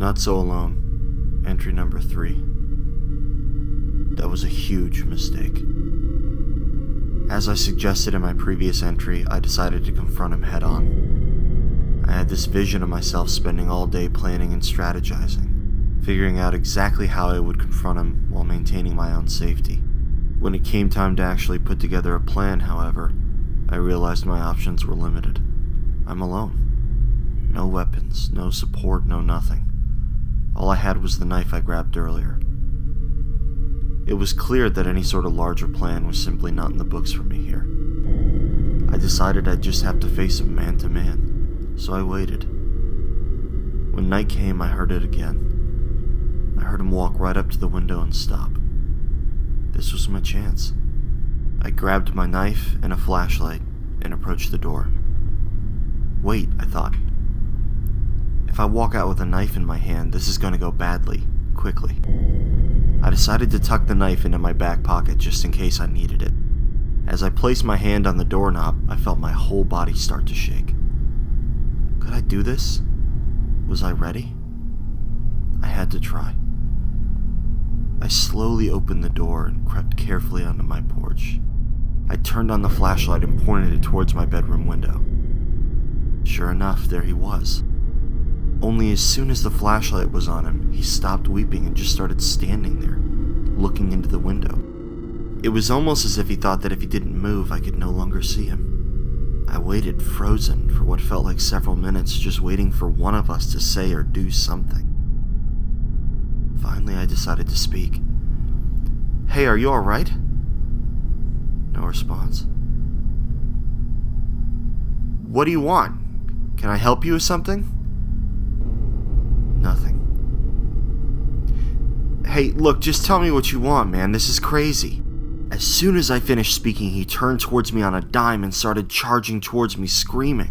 Not so alone. Entry number 3. That was a huge mistake. As I suggested in my previous entry, I decided to confront him head on. I had this vision of myself spending all day planning and strategizing, figuring out exactly how I would confront him while maintaining my own safety. When it came time to actually put together a plan, however, I realized my options were limited. I'm alone. No weapons, no support, no nothing. All I had was the knife I grabbed earlier. It was clear that any sort of larger plan was simply not in the books for me here. I decided I'd just have to face him man to man, so I waited. When night came, I heard it again. I heard him walk right up to the window and stop. This was my chance. I grabbed my knife and a flashlight and approached the door. Wait, I thought. If I walk out with a knife in my hand, this is going to go badly, quickly. I decided to tuck the knife into my back pocket just in case I needed it. As I placed my hand on the doorknob, I felt my whole body start to shake. Could I do this? Was I ready? I had to try. I slowly opened the door and crept carefully onto my porch. I turned on the flashlight and pointed it towards my bedroom window. Sure enough, there he was. Only as soon as the flashlight was on him, he stopped weeping and just started standing there, looking into the window. It was almost as if he thought that if he didn't move, I could no longer see him. I waited frozen for what felt like several minutes, just waiting for one of us to say or do something. Finally, I decided to speak. "Hey, are you alright?" No response. "What do you want? Can I help you with something?" Nothing. "Hey, look, just tell me what you want, man. This is crazy." As soon as I finished speaking, he turned towards me on a dime and started charging towards me, screaming.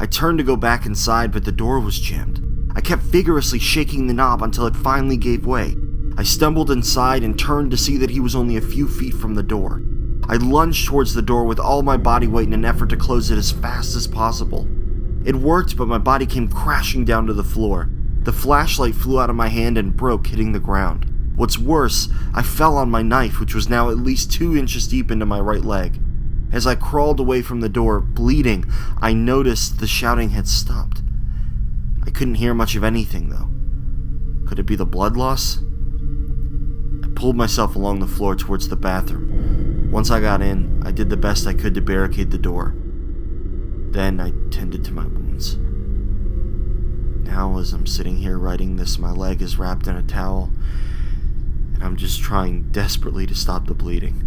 I turned to go back inside, but the door was jammed. I kept vigorously shaking the knob until it finally gave way. I stumbled inside and turned to see that he was only a few feet from the door. I lunged towards the door with all my body weight in an effort to close it as fast as possible. It worked, but my body came crashing down to the floor. The flashlight flew out of my hand and broke, hitting the ground. What's worse, I fell on my knife, which was now at least 2 inches deep into my right leg. As I crawled away from the door, bleeding, I noticed the shouting had stopped. I couldn't hear much of anything, though. Could it be the blood loss? I pulled myself along the floor towards the bathroom. Once I got in, I did the best I could to barricade the door. Then I tended to my wounds. Now, as I'm sitting here writing this, my leg is wrapped in a towel, and I'm just trying desperately to stop the bleeding.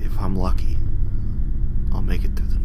If I'm lucky, I'll make it through the night.